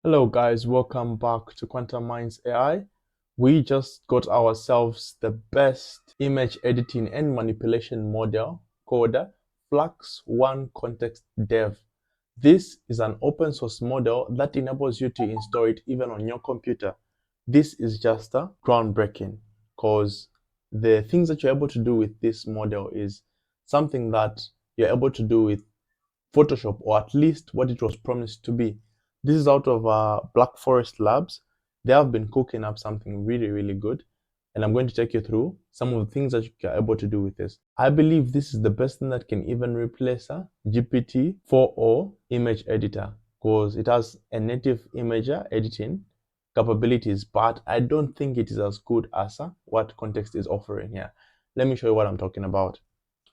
Hello guys, welcome back to Quantum Minds AI. We just got ourselves the best image editing and manipulation model called Flux.1 Kontext Dev. This is an open source model that enables you to install it even on your computer. This is just groundbreaking because the things that you're able to do with this model is something that you're able to do with Photoshop, or at least what it was promised to be. This is out of Black Forest Labs. They have been cooking up something really, really good. And I'm going to take you through some of the things that you're able to do with this. I believe this is the best thing that can even replace a GPT 4.0 image editor because it has a native image editing capabilities, but I don't think it is as good as what Kontext is offering here. Let me show you what I'm talking about.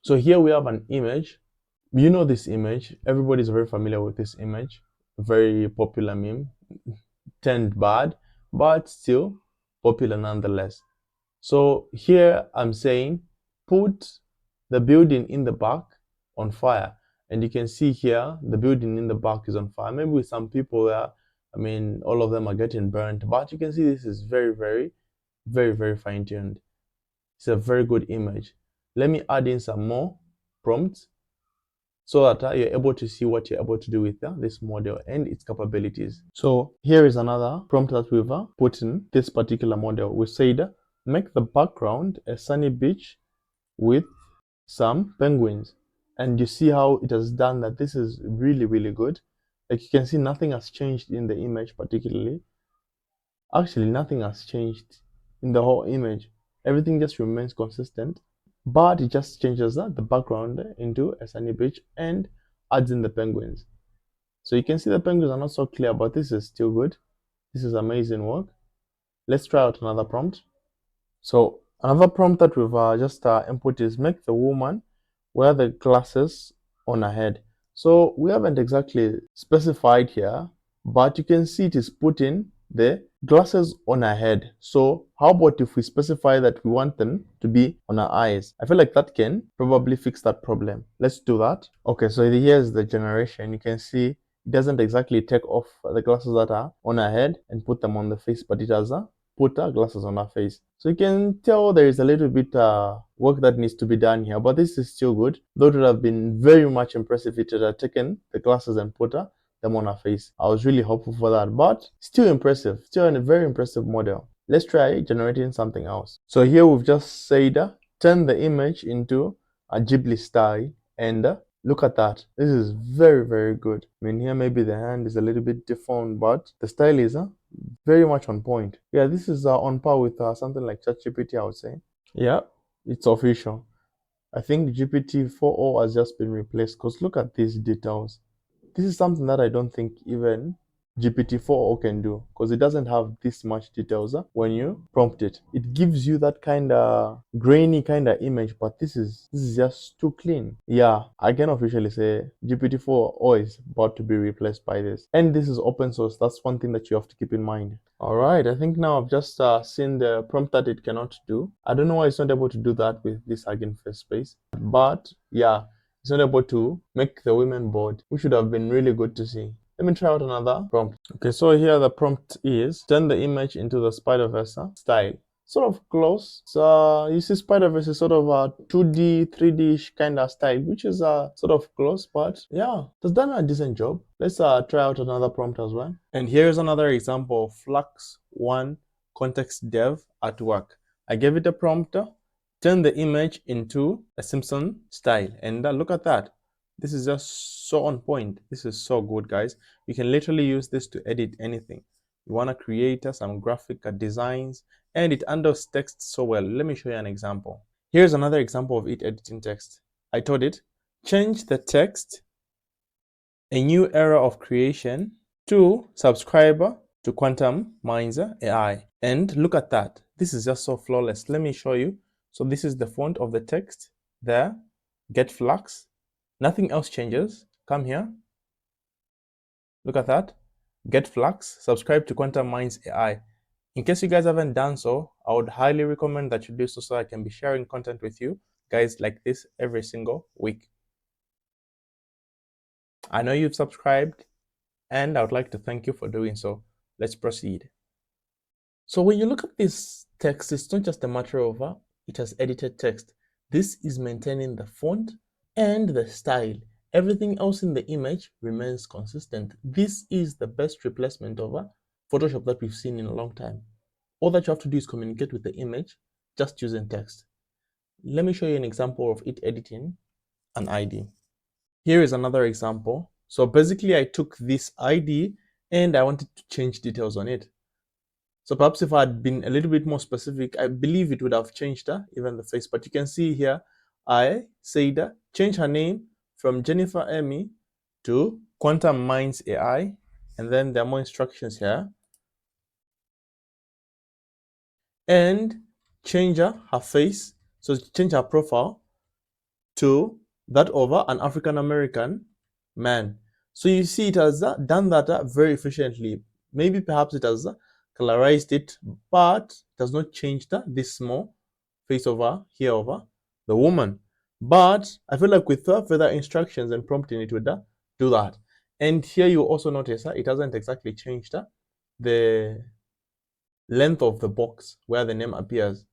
So here we have an image. You know this image. Everybody's very familiar with this image. Very popular meme. Turned bad, but still popular nonetheless. So here I'm saying put the building in the back on fire. And you can see here the building in the back is on fire. Maybe with some people there, all of them are getting burnt. But you can see this is very, very, very, very fine-tuned. It's a very good image. Let me add in some more prompts so that you're able to see what you're able to do with this model and its capabilities. So here is another prompt that we've put in this particular model. We said, make the background a sunny beach with some penguins. And you see how it has done that. This is really, really good. Like you can see, nothing has changed in the image particularly. Actually, nothing has changed in the whole image. Everything just remains consistent, but it just changes the background into a sunny beach and adds in the penguins. So you can see the penguins are not so clear, but this is still good. This is amazing work. Let's try out another prompt. So another prompt that we've just input is make the woman wear the glasses on her head. So we haven't exactly specified here, but you can see it is putting the glasses on her head. So how about if we specify that we want them to be on her eyes? I feel like that can probably fix that problem. Let's do that. Okay, so here's the generation. You can see it doesn't exactly take off the glasses that are on her head and put them on the face, but it has put glasses on her face. So you can tell there is a little bit work that needs to be done here, but this is still good. Though it would have been very much impressive if it had taken the glasses and put them on her face. I was really hopeful for that, but still impressive. Still a very impressive model. Let's try generating something else. So here we've just said, turn the image into a Ghibli style, and look at that. This is very, very good. Here maybe the hand is a little bit deformed, but the style is very much on point. Yeah, this is on par with something like ChatGPT, I would say. Yeah, it's official. I think GPT 4.0 has just been replaced because look at these details. This is something that I don't think even GPT 4.0 can do because it doesn't have this much details when you prompt it. It gives you that kind of grainy kind of image, but this is just too clean. Yeah, I can officially say GPT 4.0 is about to be replaced by this. And this is open source. That's one thing that you have to keep in mind. All right, I think now I've just seen the prompt that it cannot do. I don't know why it's not able to do that with this Hugging Face space, but yeah, it's not able to make the women bored, which would have been really good to see. Let me try out another prompt. Okay, so here the prompt is turn the image into the Spider-Verse style. Sort of close. So you see Spider-Verse is sort of a 2D, 3D-ish kind of style, which is sort of close, but yeah, it's done a decent job. Let's try out another prompt as well. And here's another example of Flux.1 Kontext Dev at work. I gave it a prompt, turn the image into a Simpson style, and look at that. This is just so on point. This is so good, guys. You can literally use this to edit anything. You want to create some graphic designs, and it handles text so well. Let me show you an example. Here's another example of it editing text. I told it, change the text, a new era of creation, to subscriber to Quantum Minds AI. And look at that. This is just so flawless. Let me show you. So this is the font of the text there. Get Flux. Nothing else changes. Come here. Look at that. Get Flux. Subscribe to Quantum Minds AI. In case you guys haven't done so, I would highly recommend that you do so I can be sharing content with you guys like this every single week. I know you've subscribed and I would like to thank you for doing so. Let's proceed. So when you look at this text, it's not just a matter of it has edited text. This is maintaining the font and the style. Everything else in the image remains consistent. This is the best replacement of Photoshop that we've seen in a long time. All that you have to do is communicate with the image just using text. Let me show you an example of it editing an ID. Here is another example. So basically I took this ID and I wanted to change details on it. So perhaps if I had been a little bit more specific, I believe it would have changed even the face. But you can see here, I said change her name from Jennifer Emmy to Quantum Minds AI. And then there are more instructions here. And change her face. So change her profile to that of an African American man. So you see it has done that very efficiently. Maybe perhaps it has colorized it, but it has not changed this small face over here over the woman. But I feel like with further instructions and prompting, it would do that. And here you also notice it hasn't exactly changed the length of the box where the name appears.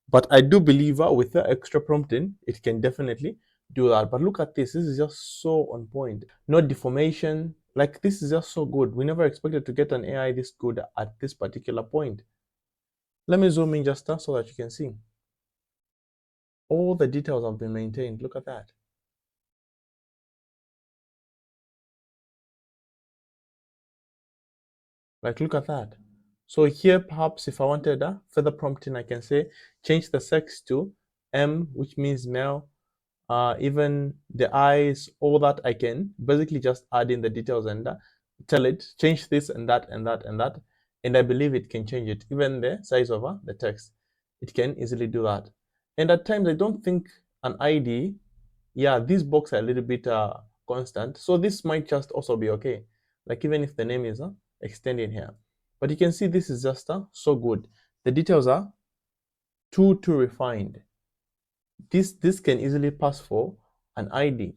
But I do believe with the extra prompting, it can definitely do that. But look at this. This is just so on point. No deformation. Like, this is just so good. We never expected to get an AI this good at this particular point. Let me zoom in just so that you can see. All the details have been maintained. Look at that. Like, look at that. So here, perhaps if I wanted further prompting, I can say, change the sex to M, which means male. Even the eyes, all that, I can basically just add in the details and tell it, change this and that and that and that. And I believe it can change it. Even the size of the text, it can easily do that. And at times, I don't think an ID, these boxes are a little bit constant. So this might just also be okay. Like even if the name is extending here. But you can see this is just so good. The details are too refined. This can easily pass for an ID.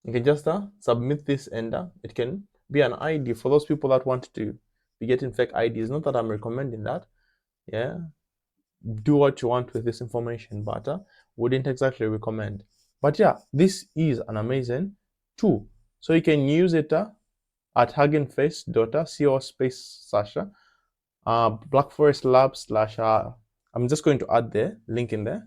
You can just submit this and it can be an ID for those people that want to be getting fake IDs. Not that I'm recommending that. Yeah, do what you want with this information, but wouldn't exactly recommend. But yeah, this is an amazing tool. So you can use it at huggingface.co/Black Forest Labs / I'm just going to add the link in the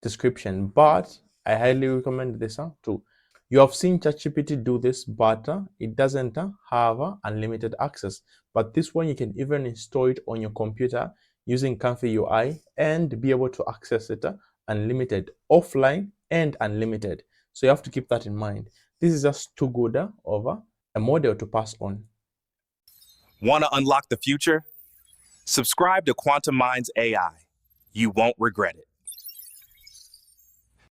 description, but I highly recommend this too. You have seen ChatGPT do this, but it doesn't have unlimited access. But this one, you can even install it on your computer using Comfy UI and be able to access it unlimited, offline and unlimited. So you have to keep that in mind. This is just too good of a model to pass on. Want to unlock the future? Subscribe to Quantum Minds AI. You won't regret it.